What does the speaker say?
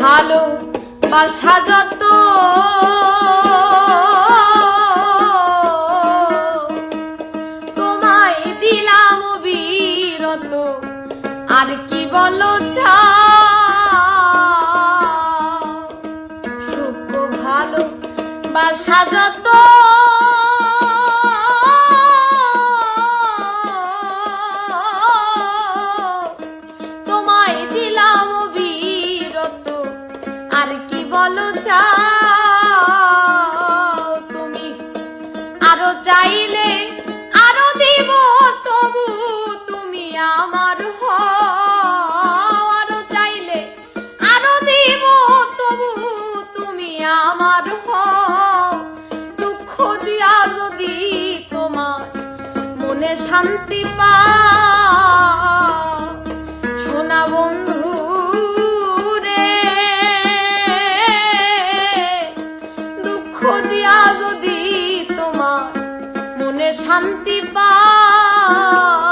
ভালো বাসা যত তোমায় দিলাম বিরত, আর কি বলো চাও? সুখ ভালো বাসা যত তোমায় দিলাম বিরত, আর কি বলো চাও? তুমি আরো চাইলে আরো দিব, তবু তুমি আমার হও। আরো চাইলে আরো দিব, তবু তুমি আমার হও। দুঃখ দিয়া যদি তোমার মনে শান্তি পাও, সোনা বন্ধু রে, দুঃখ দিয়া যদি তোমার মনে শান্তি পাও,